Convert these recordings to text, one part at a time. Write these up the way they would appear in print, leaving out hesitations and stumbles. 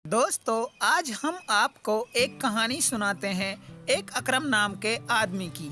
दोस्तों, आज हम आपको एक कहानी सुनाते हैं एक अकरम नाम के आदमी की।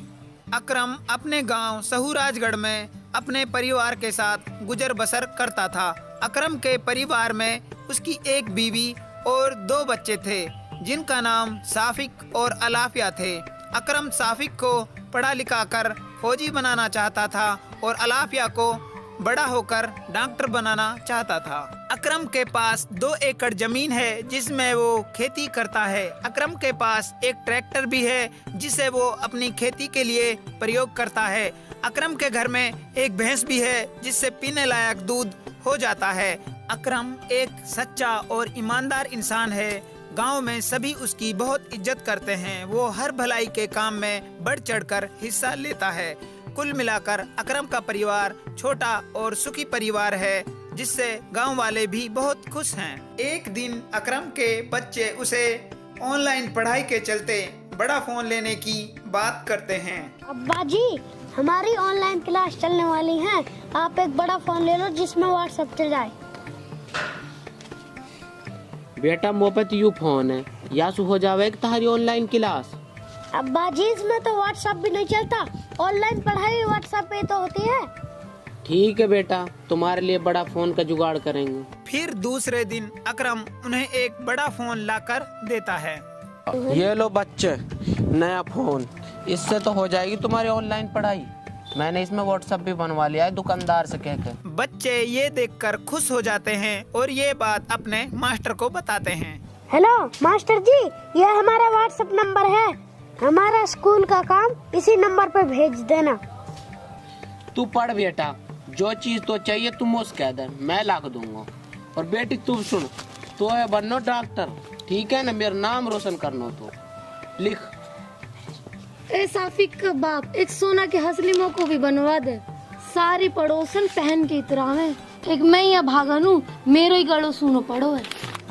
अकरम अपने गांव सहूराजगढ़ में अपने परिवार के साथ गुजर बसर करता था। अकरम के परिवार में उसकी एक बीवी और 2 बच्चे थे जिनका नाम साफिक और अलाफिया थे। अकरम साफिक को पढ़ा लिखा कर फौजी बनाना चाहता था और अलाफिया को बड़ा होकर डॉक्टर बनाना चाहता था। अकरम के पास 2 एकड़ जमीन है जिसमें वो खेती करता है। अकरम के पास एक ट्रैक्टर भी है जिसे वो अपनी खेती के लिए प्रयोग करता है। अकरम के घर में एक भैंस भी है जिससे पीने लायक दूध हो जाता है। अकरम एक सच्चा और ईमानदार इंसान है। गांव में सभी उसकी बहुत इज्जत करते हैं। वो हर भलाई के काम में बढ़ चढ़कर हिस्सा लेता है। कुल मिलाकर अकरम का परिवार छोटा और सुखी परिवार है जिससे गांव वाले भी बहुत खुश हैं। एक दिन अकरम के बच्चे उसे ऑनलाइन पढ़ाई के चलते बड़ा फोन लेने की बात करते हैं। अब्बा जी, हमारी ऑनलाइन क्लास चलने वाली है, आप एक बड़ा फोन ले लो जिसमें व्हाट्सएप चल जाए। बेटा मोपत यू फोन है या हो जावे तुम्हारी ऑनलाइन क्लास। अब्बा जी, इसमें तो व्हाट्सएप भी नहीं चलता, ऑनलाइन पढ़ाई व्हाट्सएप पे तो होती है। ठीक है बेटा, तुम्हारे लिए बड़ा फोन का जुगाड़ करेंगे। फिर दूसरे दिन अकरम उन्हें एक बड़ा फोन लाकर देता है। ये लो बच्चे, नया फोन, इससे तो हो जाएगी तुम्हारी ऑनलाइन पढ़ाई। मैंने इसमें व्हाट्सएप भी बनवा लिया है दुकानदार से कहकर। बच्चे ये देखकर खुश हो जाते हैं और ये बात अपने मास्टर को बताते हैं। हेलो मास्टर जी, ये हमारा व्हाट्सएप नंबर है, हमारा स्कूल का काम इसी नंबर पे भेज देना। तू पढ़ बेटा, जो चीज तो चाहिए तुम उसके कह दे, मैं ला दूंगा। और बेटी तू सुन, तो है बनना डॉक्टर, ठीक है ना, मेरा नाम रोशन करना। तो लिख। ए साफिक का बाप, एक सोना के हसलिमों को भी बनवा दे, सारी पड़ोसन पहन के इतरा में। एक मैं या भागनू, मेरे ही गड़ो सुनो पड़ो है।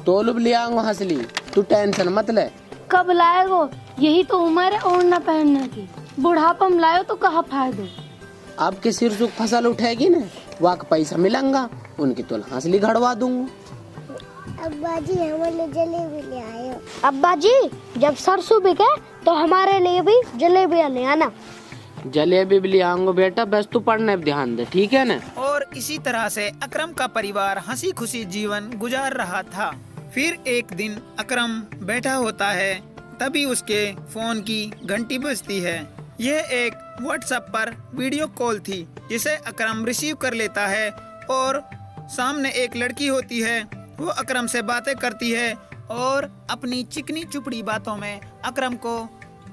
तोलुब ले आऊंगा हसली, तू टेंशन मत ले। कब लाएगो? यही तो उम्र है ओढ़ना पहनने की, बुढ़ापा में लायो तो कहाँ फायदो। अब के सिर सुख फसल उठेगी ना, वहाँ का पैसा मिलेगा, उनकी तो हंसली घड़वा दूंगा। अब्बा जी, हमारे जलेबी ले आयो। अब्बा जी, जब सरसों बिके तो हमारे लिए भी जलेबियाँ ले आना। जलेबी भी ले आऊंगा बेटा, बस तू पढ़ने पे ध्यान दे, ठीक है ना। और इसी तरह से अकरम का परिवार हंसी खुशी जीवन गुजार रहा था। फिर एक दिन अकरम बैठा होता है, तभी उसके फोन की घंटी बजती है। यह एक व्हाट्सएप पर वीडियो कॉल थी जिसे अकरम रिसीव कर लेता है और सामने एक लड़की होती है। वो अकरम से बातें करती है और अपनी चिकनी चुपड़ी बातों में अकरम को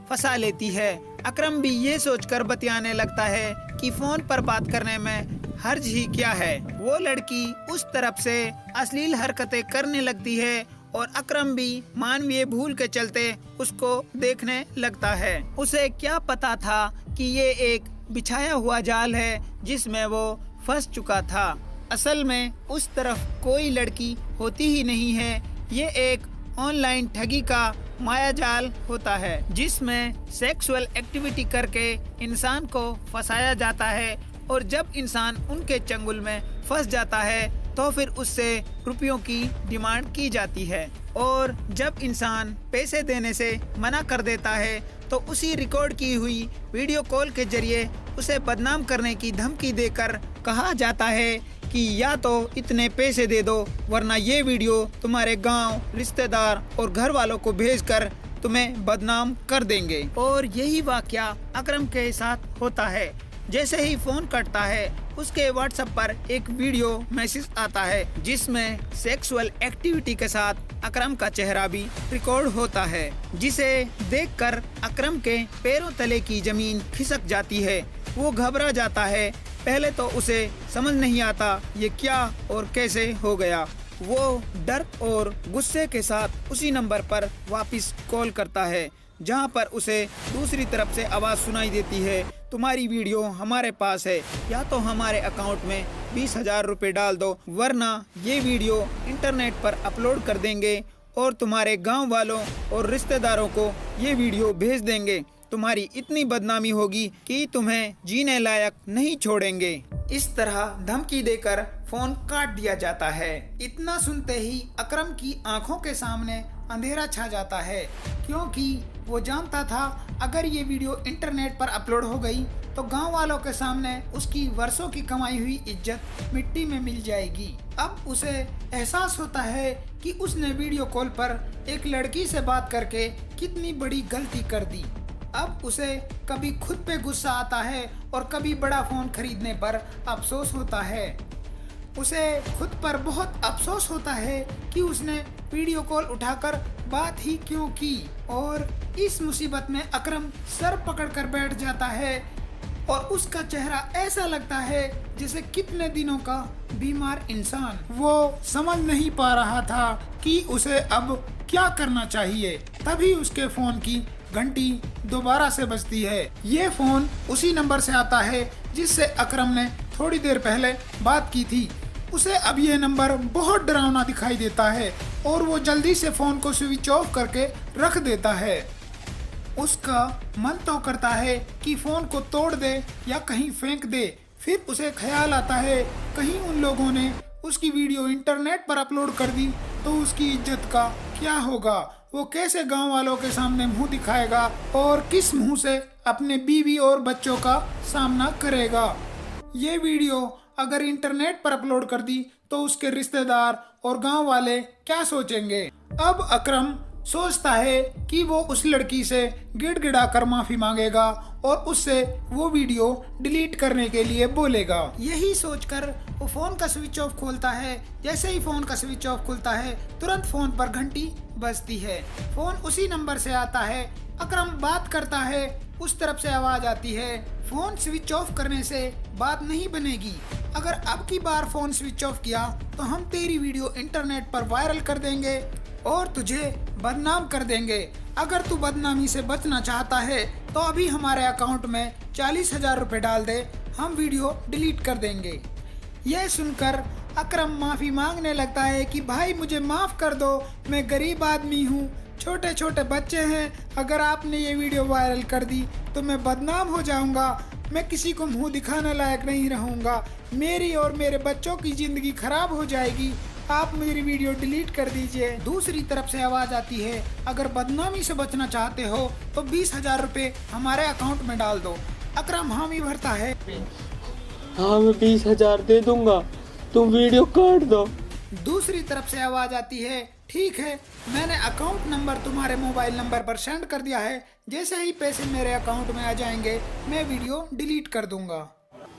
फंसा लेती है। अकरम भी ये सोचकर बतियाने लगता है कि फोन पर बात करने में हर्ज ही क्या है। वो लड़की उस तरफ से अश्लील हरकतें करने लगती है और अकरम भी मानवीय भूल के चलते उसको देखने लगता है। उसे क्या पता था कि ये एक बिछाया हुआ जाल है जिसमें वो फंस चुका था। असल में उस तरफ कोई लड़की होती ही नहीं है। ये एक ऑनलाइन ठगी का माया जाल होता है जिसमें सेक्सुअल एक्टिविटी करके इंसान को फंसाया जाता है और जब इंसान उनके चंगुल में फंस जाता है तो फिर उससे रुपयों की डिमांड की जाती है और जब इंसान पैसे देने से मना कर देता है तो उसी रिकॉर्ड की हुई वीडियो कॉल के जरिए उसे बदनाम करने की धमकी देकर कहा जाता है कि या तो इतने पैसे दे दो वरना ये वीडियो तुम्हारे गांव, रिश्तेदार और घर वालों को भेजकर तुम्हें बदनाम कर देंगे। और यही वाकया अकरम के साथ होता है। जैसे ही फोन कटता है उसके व्हाट्सएप पर एक वीडियो मैसेज आता है जिसमें सेक्सुअल एक्टिविटी के साथ अकरम का चेहरा भी रिकॉर्ड होता है, जिसे देखकर अकरम के पैरों तले की जमीन खिसक जाती है। वो घबरा जाता है। पहले तो उसे समझ नहीं आता ये क्या और कैसे हो गया। वो डर और गुस्से के साथ उसी नंबर पर वापस कॉल करता है जहां पर उसे दूसरी तरफ से आवाज़ सुनाई देती है, तुम्हारी वीडियो हमारे पास है, या तो हमारे अकाउंट में 20,000 रुपये डाल दो वरना ये वीडियो इंटरनेट पर अपलोड कर देंगे और तुम्हारे गांव वालों और रिश्तेदारों को ये वीडियो भेज देंगे। तुम्हारी इतनी बदनामी होगी कि तुम्हें जीने लायक नहीं छोड़ेंगे। इस तरह धमकी देकर फोन काट दिया जाता है। इतना सुनते ही अकरम की आंखों के सामने अंधेरा छा जाता है, क्योंकि वो जानता था अगर ये वीडियो इंटरनेट पर अपलोड हो गई तो गांव वालों के सामने उसकी वर्षों की कमाई हुई इज्जत मिट्टी में मिल जाएगी। अब उसे एहसास होता है कि उसने वीडियो कॉल पर एक लड़की से बात करके कितनी बड़ी गलती कर दी। अब उसे कभी खुद पे गुस्सा आता है और कभी बड़ा फोन खरीदने पर अफसोस होता है। उसे खुद पर बहुत अफसोस होता है कि उसने वीडियो कॉल उठाकर बात ही क्यों की। और इस मुसीबत में अकरम सर पकड़कर बैठ जाता है और उसका चेहरा ऐसा लगता है जैसे कितने दिनों का बीमार इंसान। वो समझ नहीं पा रहा था कि उसे अब क्या करना चाहिए। तभी उसके फोन की घंटी दोबारा से बजती है। ये फोन उसी नंबर से आता है जिससे अकरम ने थोड़ी देर पहले बात की थी। उसे अब ये नंबर बहुत डरावना दिखाई देता है और वो जल्दी से फोन को स्विच ऑफ करके रख देता है। उसका मन तो करता है कि फोन को तोड़ दे या कहीं फेंक दे। फिर उसे ख्याल आता है कहीं उन लोगों ने उसकी वीडियो इंटरनेट पर अपलोड कर दी तो उसकी इज्जत का क्या होगा। वो कैसे गांव वालों के सामने मुंह दिखाएगा और किस मुंह से अपने बीवी और बच्चों का सामना करेगा। ये वीडियो अगर इंटरनेट पर अपलोड कर दी तो उसके रिश्तेदार और गांव वाले क्या सोचेंगे। अब अकरम सोचता है कि वो उस लड़की से गिड़गिड़ाकर माफी मांगेगा और उससे वो वीडियो डिलीट करने के लिए बोलेगा। यही सोचकर वो फोन का स्विच ऑफ खोलता है। जैसे ही फोन का स्विच ऑफ खुलता है तुरंत फोन पर घंटी बजती है। फोन उसी नंबर से आता है। अकरम बात करता है, उस तरफ से आवाज आती है, फोन स्विच ऑफ करने से बात नहीं बनेगी। अगर अब की बार फोन स्विच ऑफ किया तो हम तेरी वीडियो इंटरनेट पर वायरल कर देंगे और तुझे बदनाम कर देंगे। अगर तू बदनामी से बचना चाहता है तो अभी हमारे अकाउंट में 40,000 रुपए डाल दे, हम वीडियो डिलीट कर देंगे। यह सुनकर अकरम माफी मांगने लगता है कि भाई मुझे माफ कर दो, मैं गरीब आदमी हूँ, छोटे छोटे बच्चे हैं, अगर आपने ये वीडियो वायरल कर दी तो मैं बदनाम हो जाऊंगा, मैं किसी को मुंह दिखाने लायक नहीं रहूंगा, मेरी और मेरे बच्चों की जिंदगी खराब हो जाएगी, आप मेरी वीडियो डिलीट कर दीजिए। दूसरी तरफ से आवाज आती है, अगर बदनामी से बचना चाहते हो तो 20,000 रुपए हमारे अकाउंट में डाल दो। अकरम हामी भरता है, हाँ मैं 20,000 दे दूंगा, तुम वीडियो काट दो। दूसरी तरफ से आवाज आती है, ठीक है, मैंने अकाउंट नंबर तुम्हारे मोबाइल नंबर पर सेंड कर दिया है, जैसे ही पैसे मेरे अकाउंट में आ जाएंगे मैं वीडियो डिलीट कर दूंगा।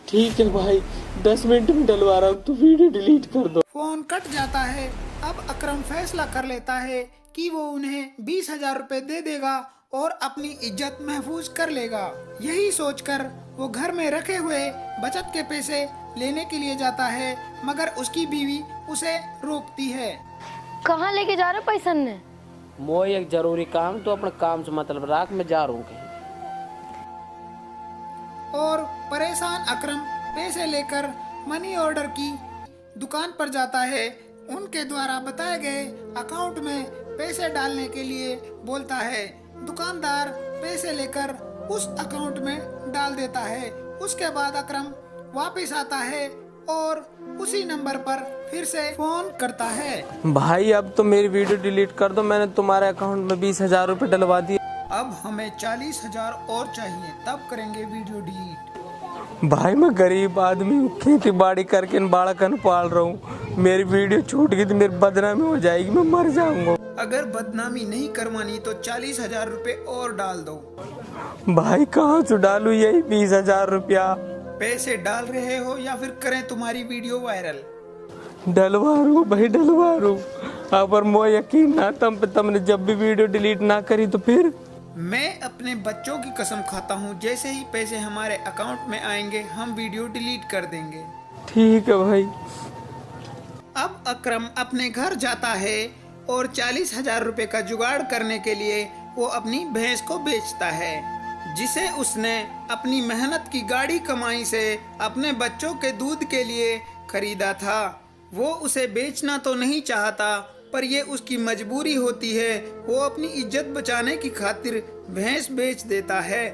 ठीक है भाई, 10 मिनट में डलवा रहा हूँ, तो वीडियो डिलीट कर दो। फोन कट जाता है। अब अकरम फैसला कर लेता है कि वो उन्हें 20,000 रुपए दे देगा और अपनी इज्जत महफूज कर लेगा। यही सोचकर वो घर में रखे हुए बचत के पैसे लेने के लिए जाता है, मगर उसकी बीवी उसे रोकती है। कहाँ लेके जा रहे हो पैसा ने? मोह एक जरूरी काम, तो अपने काम से मतलब राख, मैं जा रहा हूँ कहीं। और परेशान अकरम पैसे लेकर मनी ऑर्डर की दुकान पर जाता है। उनके द्वारा बताए गए अकाउंट में पैसे डालने के लिए बोलता है। दुकानदार पैसे लेकर उस अकाउंट में डाल देता है। उसके बाद अकरम वापस आता है और उसी नंबर पर फिर से फोन करता है। भाई अब तो मेरी वीडियो डिलीट कर दो, मैंने तुम्हारे अकाउंट में 20,000 रुपए डलवा दिए। अब हमें 40,000 और चाहिए, तब करेंगे वीडियो डिलीट। भाई मैं गरीब आदमी हूँ, खेती बाड़ी करके बालकन पाल रहा हूँ, मेरी वीडियो छूट गई तो मेरी बदनामी हो जाएगी, मैं मर जाऊंगा। अगर बदनामी नहीं करवानी तो 40,000 रुपए और डाल दो। भाई कहाँ से डालूं यही 20,000 रुपया? पैसे डाल रहे हो या फिर करें तुम्हारी वीडियो वायरल? डलवा रू भाई, डलवा रू। अगर मोह यकीन ना तुमने जब भी वीडियो डिलीट ना करी तो फिर मैं अपने बच्चों की कसम खाता हूँ, जैसे ही पैसे हमारे अकाउंट में आएंगे हम वीडियो डिलीट कर देंगे। ठीक है भाई। अब अकरम अपने घर जाता है और 40,000 रुपए का जुगाड़ करने के लिए वो अपनी भैंस को बेचता है, जिसे उसने अपनी मेहनत की गाड़ी कमाई से अपने बच्चों के दूध के लिए खरीदा था। वो उसे बेचना तो नहीं चाहता, पर ये उसकी मजबूरी होती है। वो अपनी इज्जत बचाने की खातिर भैंस बेच देता है।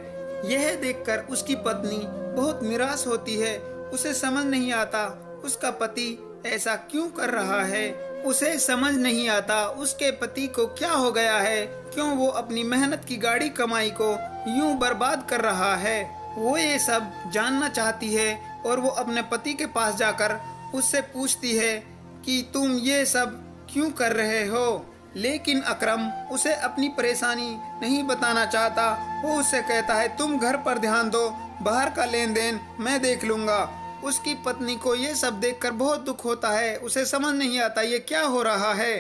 यह देखकर उसकी पत्नी बहुत निराश होती है। उसे समझ नहीं आता उसका पति ऐसा क्यों कर रहा है। उसे समझ नहीं आता उसके पति को क्या हो गया है, क्यों वो अपनी मेहनत की गाड़ी कमाई को यूं बर्बाद कर रहा है। वो ये सब जानना चाहती है और वो अपने पति के पास जाकर उससे पूछती है कि तुम ये सब क्यों कर रहे हो। लेकिन अकरम उसे अपनी परेशानी नहीं बताना चाहता। वो उससे कहता है तुम घर पर ध्यान दो, बाहर का लेन देन मैं देख लूंगा। उसकी पत्नी को ये सब देखकर बहुत दुख होता है। उसे समझ नहीं आता ये क्या हो रहा है।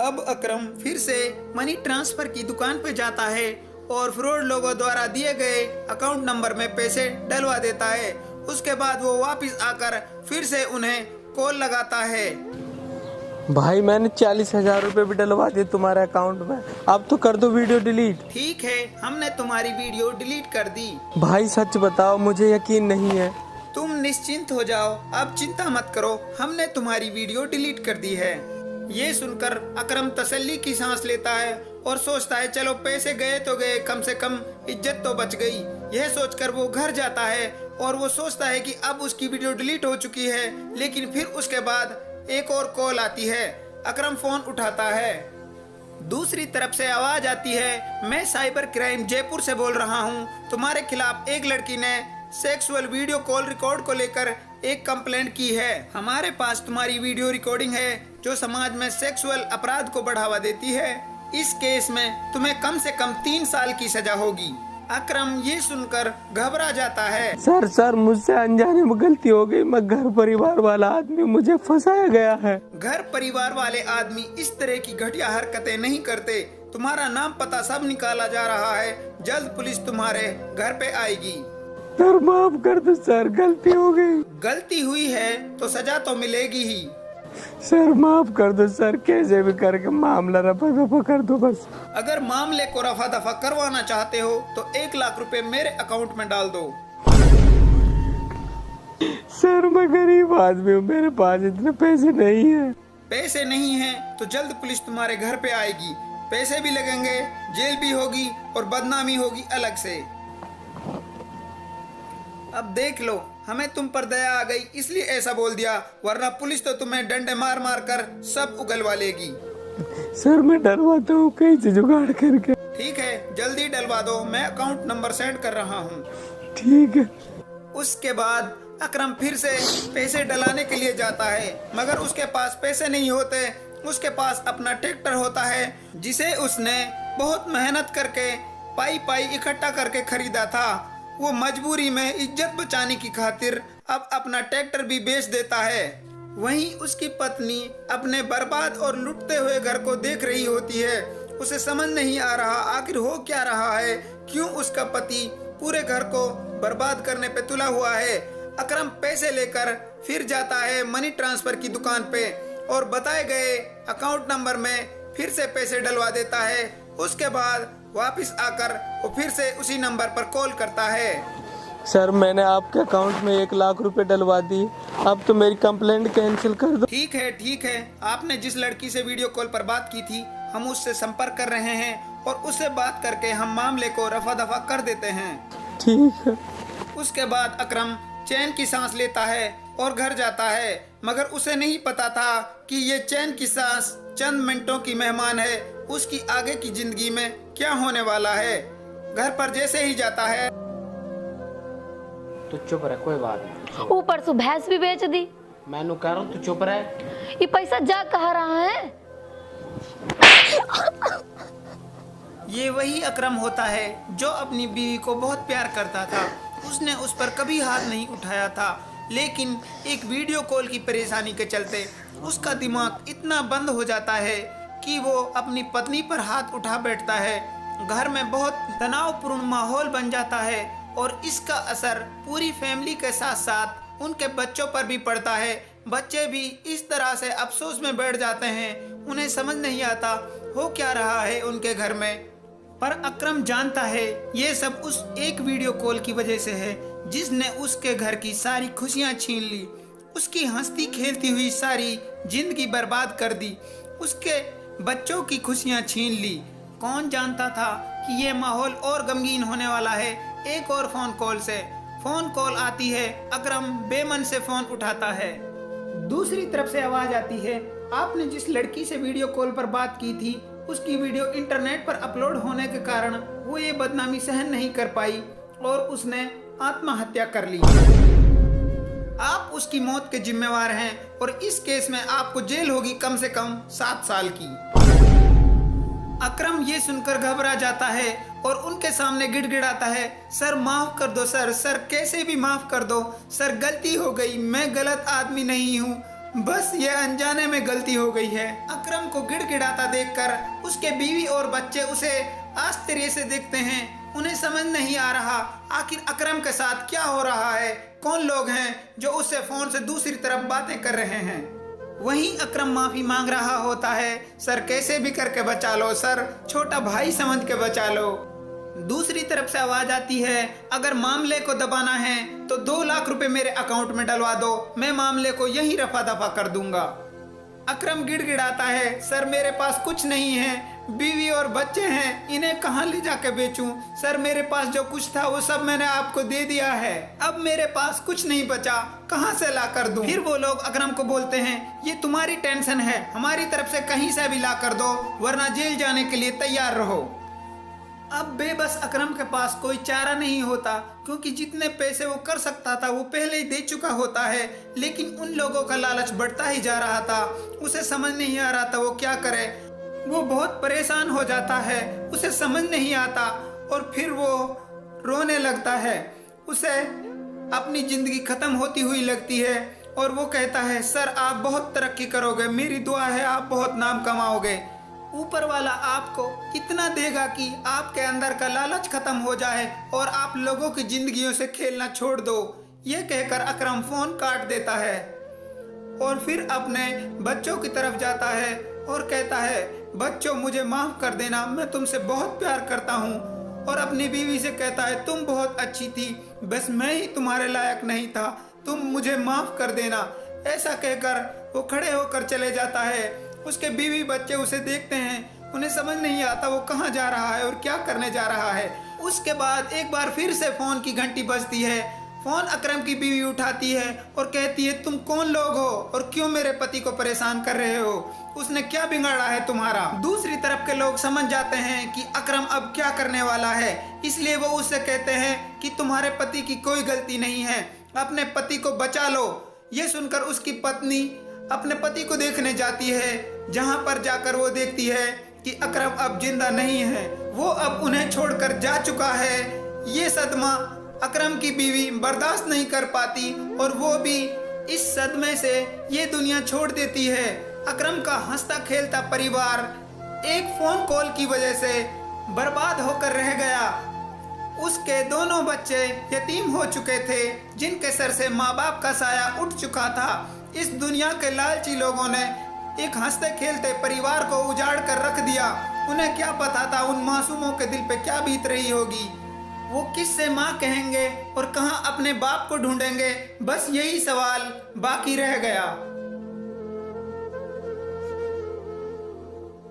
अब अकरम फिर से मनी ट्रांसफर की दुकान पे जाता है और फ्रॉड लोगों द्वारा दिए गए अकाउंट नंबर में पैसे डलवा देता है। उसके बाद वो वापस आकर फिर से उन्हें कॉल लगाता है। भाई मैंने 40,000 रुपए भी डलवा दिए तुम्हारे अकाउंट में, अब तो कर दो वीडियो डिलीट। ठीक है, हमने तुम्हारी वीडियो डिलीट कर दी। भाई सच बताओ, मुझे यकीन नहीं है। तुम निश्चिंत हो जाओ, अब चिंता मत करो, हमने तुम्हारी वीडियो डिलीट कर दी है। ये सुनकर अकरम तसल्ली की सांस लेता है और सोचता है चलो पैसे गए तो गए, कम से कम इज्जत तो बच गई। यह सोचकर वो घर जाता है और वो सोचता है कि अब उसकी वीडियो डिलीट हो चुकी है। लेकिन फिर उसके बाद एक और कॉल आती है। अकरम फोन उठाता है। दूसरी तरफ से आवाज आती है, मैं साइबर क्राइम जयपुर से बोल रहा हूँ। तुम्हारे खिलाफ एक लड़की ने सेक्सुअल वीडियो कॉल रिकॉर्ड को लेकर एक कंप्लेंट की है। हमारे पास तुम्हारी वीडियो रिकॉर्डिंग है जो समाज में सेक्सुअल अपराध को बढ़ावा देती है। इस केस में तुम्हें कम से कम 3 साल की सजा होगी। अकरम ये सुनकर घबरा जाता है। सर मुझसे अनजाने में गलती हो गई, मैं घर परिवार वाला आदमी, मुझे फंसाया गया है। घर परिवार वाले आदमी इस तरह की घटिया हरकतें नहीं करते। तुम्हारा नाम पता सब निकाला जा रहा है, जल्द पुलिस तुम्हारे घर पे आएगी। सर माफ कर दो सर, गलती हो गई। गलती हुई है तो सजा तो मिलेगी ही। सर माफ कर दो सर, कैसे भी करके मामला रफा दफा कर दो बस। अगर मामले को रफा दफा करवाना चाहते हो तो 1 लाख रुपए मेरे अकाउंट में डाल दो। सर मैं गरीब आदमी हूँ, मेरे पास इतने पैसे नहीं है। पैसे नहीं है तो जल्द पुलिस तुम्हारे घर पे आएगी। पैसे भी लगेंगे, जेल भी होगी और बदनामी होगी अलग से। अब देख लो, हमें तुम पर दया आ गई इसलिए ऐसा बोल दिया, वरना पुलिस तो तुम्हें डंडे मार मार कर सब उगलवा लेगी। सर मैं डरवाता हूँ कहीं से जुगाड़ करके। ठीक है, जल्दी डलवा दो, मैं अकाउंट नंबर सेंड कर रहा हूँ। ठीक है। उसके बाद अकरम फिर से पैसे डलाने के लिए जाता है, मगर उसके पास पैसे नहीं होते। उसके पास अपना ट्रैक्टर होता है जिसे उसने बहुत मेहनत करके पाई पाई इकट्ठा करके खरीदा था। वो मजबूरी में इज्जत बचाने की खातिर अब अपना ट्रैक्टर भी बेच देता है। वहीं उसकी पत्नी अपने बर्बाद और लुटते हुए घर को देख रही होती है। उसे समझ नहीं आ रहा आखिर हो क्या रहा है, क्यों उसका पति पूरे घर को बर्बाद करने पे तुला हुआ है। अकरम पैसे लेकर फिर जाता है मनी ट्रांसफर की दुकान पे और बताए गए अकाउंट नंबर में फिर से पैसे डलवा देता है। उसके बाद वापस आकर वो फिर से उसी नंबर पर कॉल करता है। सर मैंने आपके अकाउंट में 1 लाख रुपए डलवा दी, अब तो मेरी कंप्लेंट कैंसिल कर दो। ठीक है, आपने जिस लड़की से वीडियो कॉल पर बात की थी हम उससे संपर्क कर रहे हैं और उससे बात करके हम मामले को रफा दफा कर देते हैं। ठीक है। उसके बाद अकरम चैन की सांस लेता है और घर जाता है, मगर उसे नहीं पता था कि ये चैन की सांस चंद मिनटों की मेहमान है, उसकी आगे की जिंदगी में क्या होने वाला है। घर पर जैसे ही जाता है तू चुप रह, कोई बात नहीं। ऊपर से भैंस भी बेच दी। मैंने कह रहा हूँ तू चुप रह। ये पैसा जा कहाँ रहा है? ये वही अकरम होता है जो अपनी बीवी को बहुत प्यार करता था। उसने उस पर कभी हाथ नहीं उठाया था, लेकिन एक वीडियो कॉल की परेशानी के चलते उसका दिमाग इतना बंद हो जाता है कि वो अपनी पत्नी पर हाथ उठा बैठता है। घर में बहुत तनावपूर्ण माहौल बन जाता है और इसका असर पूरी फैमिली के साथ साथ उनके बच्चों पर भी पड़ता है। बच्चे भी इस तरह से अफसोस में बैठ जाते हैं, उन्हें समझ नहीं आता हो क्या रहा है उनके घर में। पर अकरम जानता है ये सब उस एक वीडियो कॉल की वजह से है जिसने उसके घर की सारी खुशियां छीन ली, उसकी हंसती खेलती हुई सारी जिंदगी बर्बाद कर दी, उसके बच्चों की खुशियां छीन ली। कौन जानता था कि ये माहौल और गमगीन होने वाला है। एक और फोन कॉल आती है। अकरम बेमन से फोन उठाता है। दूसरी तरफ से आवाज आती है, आपने जिस लड़की से वीडियो कॉल पर बात की थी उसकी वीडियो इंटरनेट पर अपलोड होने के कारण वो ये बदनामी सहन नहीं कर पाई और उसने आत्महत्या कर ली। आप उसकी मौत के जिम्मेवार हैं और इस केस में आपको जेल होगी कम से कम 7 साल की। अकरम ये सुनकर घबरा जाता है और उनके सामने गिड़गिड़ाता है, सर माफ कर दो सर, सर कैसे भी माफ कर दो सर, गलती हो गई, मैं गलत आदमी नहीं हूँ, बस ये अनजाने में गलती हो गई है। अकरम को गिड़गिड़ाता देखकर उसके बीवी और बच्चे उसे आश्चर्य से देखते हैं। उन्हें समझ नहीं आ रहा आखिर अकरम के साथ क्या हो रहा है, कौन लोग हैं जो उससे फोन से दूसरी तरफ बातें कर रहे हैं। वहीं अकरम माफी मांग रहा होता है, सर कैसे भी करके बचा लो सर, छोटा भाई समझ के बचा लो। दूसरी तरफ से आवाज आती है, अगर मामले को दबाना है तो 2 लाख रुपए मेरे अकाउंट में डलवा दो, मैं मामले को यहीं रफा दफा कर दूंगा। अकरम गिड़गिड़ाता है, सर मेरे पास कुछ नहीं है, बीवी और बच्चे हैं, इन्हें कहाँ ले जाके बेचूं? सर मेरे पास जो कुछ था वो सब मैंने आपको दे दिया है, अब मेरे पास कुछ नहीं बचा, कहाँ से ला कर दूं? फिर वो लोग अकरम को बोलते हैं, ये तुम्हारी टेंशन है, हमारी तरफ से कहीं से भी ला कर दो वरना जेल जाने के लिए तैयार रहो। अब बेबस अकरम के पास कोई चारा नहीं होता क्योंकि जितने पैसे वो कर सकता था वो पहले ही दे चुका होता है, लेकिन उन लोगों का लालच बढ़ता ही जा रहा था। उसे समझ नहीं आ रहा था वो क्या करे, वो बहुत परेशान हो जाता है, उसे समझ नहीं आता और फिर वो रोने लगता है। उसे अपनी जिंदगी खत्म होती हुई लगती है और वो कहता है, सर आप बहुत तरक्की करोगे, मेरी दुआ है आप बहुत नाम कमाओगे, ऊपर वाला आपको इतना देगा कि आपके अंदर का लालच खत्म हो जाए और आप लोगों की जिंदगियों से खेलना छोड़ दो। ये कहकर अकरम फोन काट देता है और फिर अपने बच्चों की तरफ जाता है और कहता है, बच्चों मुझे माफ कर देना, मैं तुमसे बहुत प्यार करता हूँ। और अपनी बीवी से कहता है, तुम बहुत अच्छी थी, बस मैं ही तुम्हारे लायक नहीं था, तुम मुझे माफ कर देना। ऐसा कहकर वो खड़े होकर चले जाता है। उसके बीवी बच्चे उसे देखते हैं, उन्हें समझ नहीं आता वो कहाँ जा रहा है और क्या करने जा रहा है। उसके बाद एक बार फिर से फोन की घंटी बजती है। फोन अकरम की बीवी उठाती है और कहती है, तुम कौन लोग हो और क्यों मेरे पति को परेशान कर रहे हो, उसने क्या बिगाड़ा है तुम्हारा। दूसरी तरफ के लोग समझ जाते हैं कि अकरम अब क्या करने वाला है, इसलिए वो उससे कहते हैं कि तुम्हारे पति की कोई गलती नहीं है, अपने पति को बचा लो। ये सुनकर उसकी पत्नी अपने पति को देखने जाती है, जहां पर जाकर वो देखती है कि अकरम अब जिंदा नहीं है, वो अब उन्हें छोड़कर जा चुका है। ये सदमा अकरम की बीवी बर्दाश्त नहीं कर पाती और वो भी इस सदमे से ये दुनिया छोड़ देती है। अकरम का हंसता खेलता परिवार एक फोन कॉल की वजह से बर्बाद होकर रह गया। उसके दोनों बच्चे यतीम हो चुके थे, जिनके सर से माँ बाप का साया उठ चुका था। इस दुनिया के लालची लोगों ने एक हंसते खेलते परिवार को उजाड़ कर रख दिया। उन्हें क्या पता था उन मासूमों के दिल पे क्या बीत रही होगी, वो किससे माँ कहेंगे और कहाँ अपने बाप को ढूंढेंगे, बस यही सवाल बाकी रह गया।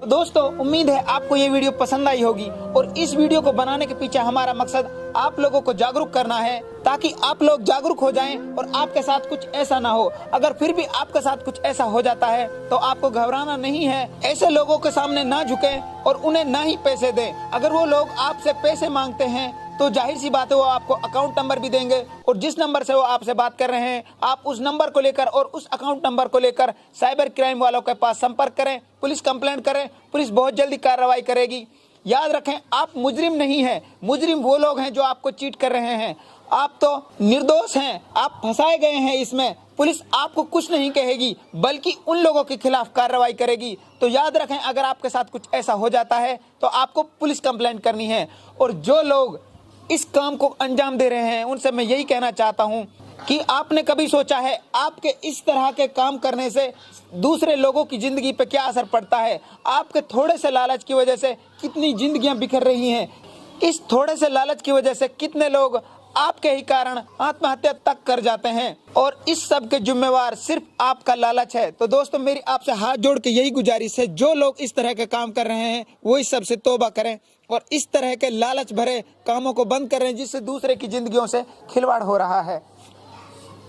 दोस्तों उम्मीद है आपको ये वीडियो पसंद आई होगी और इस वीडियो को बनाने के पीछे हमारा मकसद आप लोगों को जागरूक करना है, ताकि आप लोग जागरूक हो जाएं और आपके साथ कुछ ऐसा ना हो। अगर फिर भी आपके साथ कुछ ऐसा हो जाता है तो आपको घबराना नहीं है, ऐसे लोगों के सामने ना झुकें और उन्हें ना ही पैसे दें। अगर वो लोग आपसे पैसे मांगते हैं तो जाहिर सी बात है वो आपको अकाउंट नंबर भी देंगे और जिस नंबर से वो आपसे बात कर रहे हैं आप उस नंबर को लेकर और उस अकाउंट नंबर को लेकर साइबर क्राइम वालों के पास संपर्क करें, पुलिस कंप्लेंट करें, पुलिस बहुत जल्दी कार्रवाई करेगी। याद रखें आप मुजरिम नहीं हैं, मुजरिम वो लोग हैं जो आपको चीट कर रहे हैं। आप तो निर्दोष हैं, आप फंसाए गए हैं इसमें। पुलिस आपको कुछ नहीं कहेगी बल्कि उन लोगों के खिलाफ कार्रवाई करेगी। तो याद रखें अगर आपके साथ कुछ ऐसा हो जाता है तो आपको पुलिस कंप्लेंट करनी है। और जो लोग इस काम को अंजाम दे रहे हैं उनसे मैं यही कहना चाहता हूं कि आपने कभी सोचा है आपके इस तरह के काम करने से दूसरे लोगों की जिंदगी पे क्या असर पड़ता है? आपके थोड़े से लालच की वजह से कितनी जिंदगियां बिखर रही हैं। इस थोड़े से लालच की वजह से कितने लोग आपके ही कारण आत्महत्या तक कर जाते हैं और इस सब के जिम्मेवार सिर्फ आपका लालच है। तो दोस्तों मेरी आपसे हाथ जोड़ के यही गुजारिश है, जो लोग इस तरह के काम कर रहे हैं वो इस सब से तौबा करें और इस तरह के लालच भरे कामों को बंद करें जिससे दूसरे की जिंदगियों से खिलवाड़ हो रहा है।